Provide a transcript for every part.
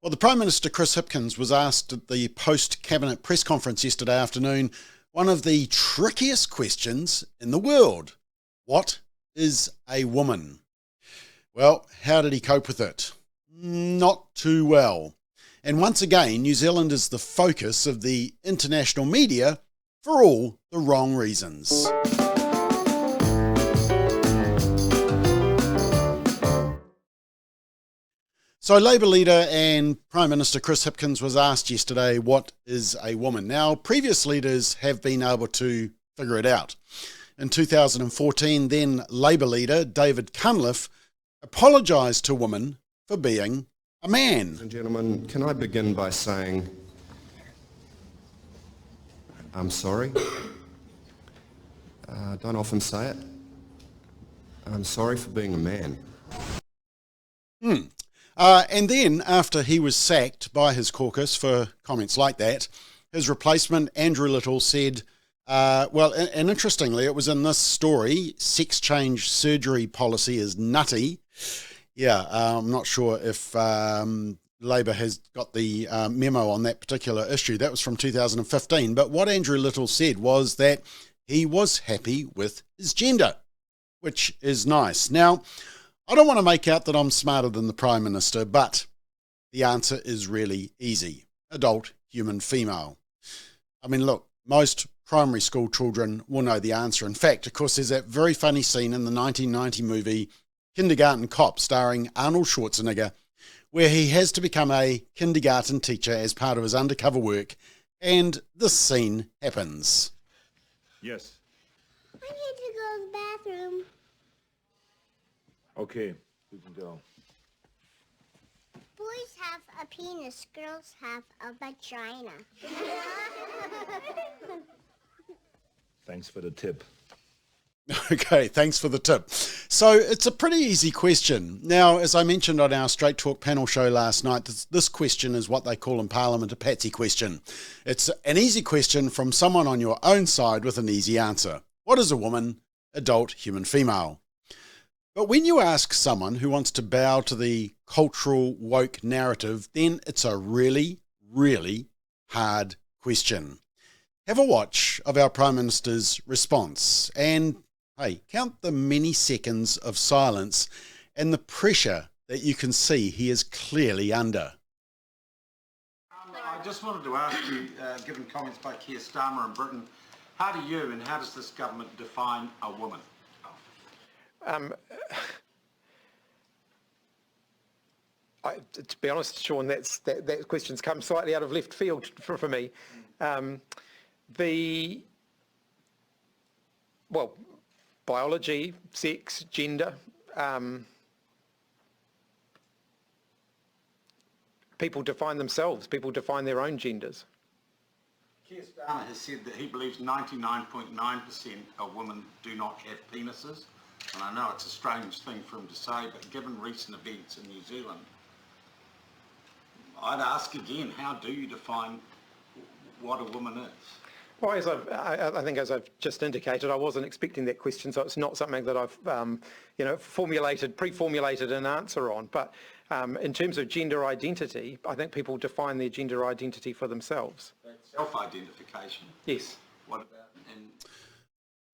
Well, the Prime Minister Chris Hipkins was asked at the post-cabinet press conference yesterday afternoon one of the trickiest questions in the world. What is a woman? Well, how did he cope with it? Not too well. And once again, New Zealand is the focus of the international media for all the wrong reasons. So Labour leader and Prime Minister Chris Hipkins was asked yesterday, what is a woman? Now, previous leaders have been able to figure it out. In 2014, then Labour leader David Cunliffe apologised to women for being a man. Ladies and gentlemen, can I begin by saying I'm sorry? Don't often say it. I'm sorry for being a man. And then, after he was sacked by his caucus for comments like that, his replacement, Andrew Little, said, and interestingly, it was in this story, sex change surgery policy is nutty. Yeah, I'm not sure if Labour has got the memo on that particular issue. That was from 2015. But what Andrew Little said was that he was happy with his gender, which is nice. Now, I don't want to make out that I'm smarter than the Prime Minister, but the answer is really easy. Adult, human, female. I mean, look, most primary school children will know the answer. In fact, of course, there's that very funny scene in the 1990 movie Kindergarten Cop starring Arnold Schwarzenegger, where he has to become a kindergarten teacher as part of his undercover work, and this scene happens. Yes. I need to go to the bathroom. Okay, we can go. Boys have a penis, girls have a vagina. Thanks for the tip. Okay, thanks for the tip. So it's a pretty easy question. Now, as I mentioned on our Straight Talk panel show last night, this question is what they call in Parliament a patsy question. It's an easy question from someone on your own side with an easy answer. What is a woman? Adult, human, female. But when you ask someone who wants to bow to the cultural woke narrative, then it's a really, really hard question. Have a watch of our Prime Minister's response and, hey, count the many seconds of silence and the pressure that you can see he is clearly under. I just wanted to ask you, given comments by Keir Starmer in Britain, how do you and how does this government define a woman? To be honest, Sean, that question's come slightly out of left field for me. Biology, sex, gender, people define themselves, people define their own genders. Keir Starmer has said that he believes 99.9% of women do not have penises. And I know it's a strange thing for him to say, but given recent events in New Zealand, I'd ask again, how do you define what a woman is? Well, I think as I've just indicated, I wasn't expecting that question, so it's not something that I've pre-formulated an answer on. But in terms of gender identity, I think people define their gender identity for themselves. Self-identification? Yes. What about...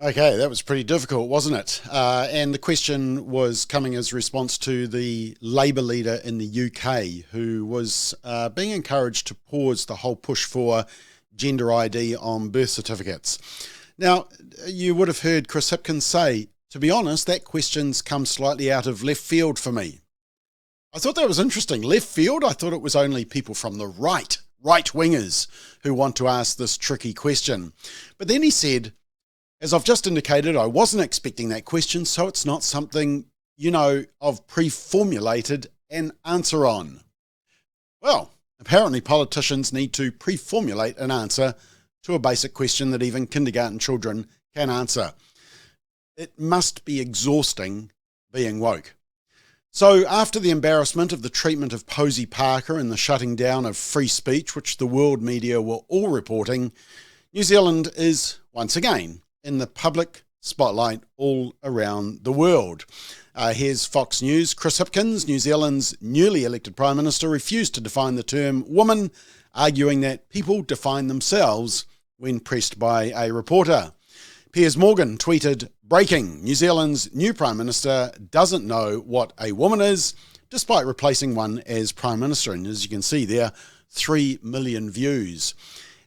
Okay, that was pretty difficult, wasn't it? And the question was coming as a response to the Labour leader in the UK who was being encouraged to pause the whole push for gender ID on birth certificates. Now, you would have heard Chris Hipkins say, to be honest, that question's come slightly out of left field for me. I thought that was interesting. Left field? I thought it was only people from the right-wingers who want to ask this tricky question. But then he said, as I've just indicated, I wasn't expecting that question, so it's not something, I've pre-formulated an answer on. Well, apparently politicians need to pre-formulate an answer to a basic question that even kindergarten children can answer. It must be exhausting being woke. So after the embarrassment of the treatment of Posey Parker and the shutting down of free speech, which the world media were all reporting, New Zealand is, once again, in the public spotlight all around the world. Here's Fox News. Chris Hipkins, New Zealand's newly elected Prime Minister, refused to define the term woman, arguing that people define themselves when pressed by a reporter. Piers Morgan tweeted, "Breaking, New Zealand's new Prime Minister doesn't know what a woman is, despite replacing one as Prime Minister." And as you can see there, 3 million views.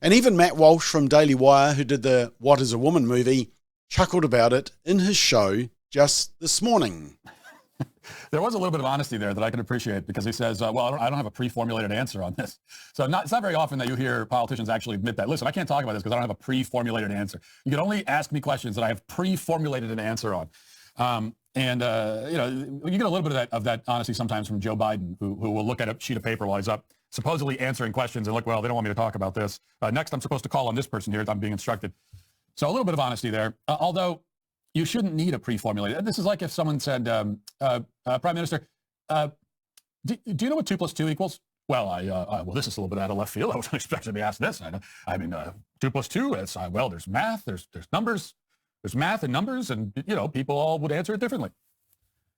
And even Matt Walsh from Daily Wire, who did the What is a Woman movie, chuckled about it in his show just this morning. There was a little bit of honesty there that I can appreciate, because he says, well, I don't have a pre-formulated answer on this. So it's not very often that you hear politicians actually admit that, listen, I can't talk about this because I don't have a pre-formulated answer. You can only ask me questions that I have pre-formulated an answer on. You get a little bit of that honesty sometimes from Joe Biden, who will look at a sheet of paper while he's up supposedly answering questions and look, well, they don't want me to talk about this. Next, I'm supposed to call on this person here. I'm being instructed. So a little bit of honesty there, although you shouldn't need a pre-formulated. This is like if someone said, Prime Minister, do you know what 2 + 2 equals? Well, well, this is a little bit out of left field. I wasn't expecting to be asked this. 2 + 2, well, there's math, there's numbers, there's math and numbers, and, people all would answer it differently.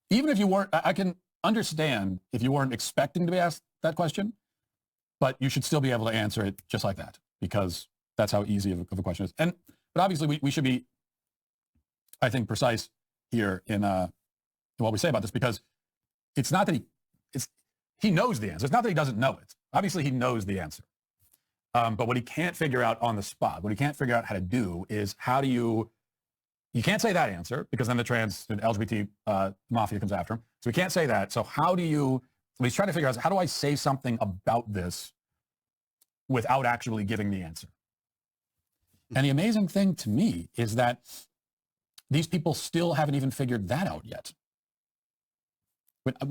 Even if you weren't, I can understand if you weren't expecting to be asked that question, but you should still be able to answer it just like that, because that's how easy of a question is. But obviously we should be, I think, precise here in what we say about this, because it's not that he knows the answer. It's not that he doesn't know it. Obviously, he knows the answer. But what he can't figure out on the spot, what he can't figure out how to do is you can't say that answer, because then the trans and LGBT mafia comes after him. So he can't say that. So what he's trying to figure out is, how do I say something about this without actually giving the answer? And the amazing thing to me is that these people still haven't even figured that out yet.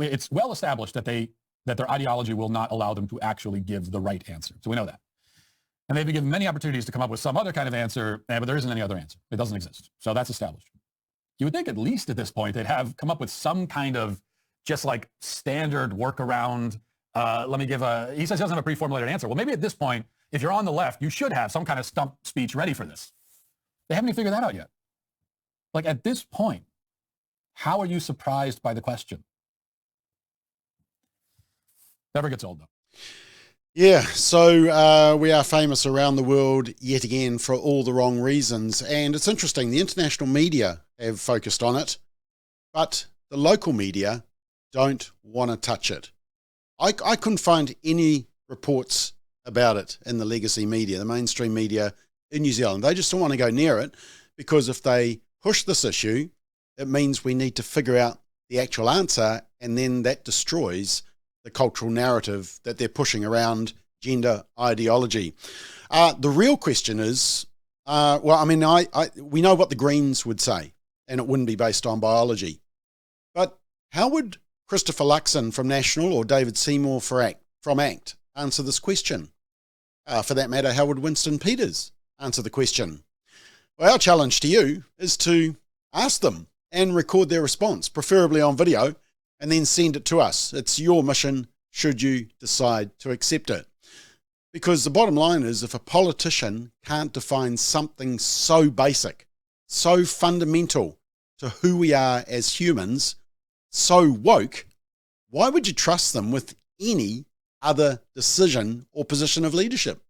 It's well established that their ideology will not allow them to actually give the right answer. So we know that. And they've been given many opportunities to come up with some other kind of answer, but there isn't any other answer. It doesn't exist. So that's established. You would think at least at this point they'd have come up with some kind of just like standard workaround. He says he doesn't have a pre-formulated answer. Well, maybe at this point, if you're on the left, you should have some kind of stump speech ready for this. They haven't even figured that out yet. Like, at this point, how are you surprised by the question? Never gets old, though. Yeah, so we are famous around the world yet again for all the wrong reasons. And it's interesting, the international media have focused on it, but the local media don't want to touch it. I couldn't find any reports about it in the legacy media, the mainstream media in New Zealand. They just don't want to go near it, because if they push this issue, it means we need to figure out the actual answer, and then that destroys the cultural narrative that they're pushing around gender ideology. The real question is, we know what the Greens would say, and it wouldn't be based on biology. But how would Christopher Luxon from National or David Seymour from ACT answer this question? For that matter, how would Winston Peters answer the question? Well, our challenge to you is to ask them and record their response, preferably on video, and then send it to us. It's your mission should you decide to accept it. Because the bottom line is, if a politician can't define something so basic, so fundamental to who we are as humans, so woke, why would you trust them with any other decision or position of leadership?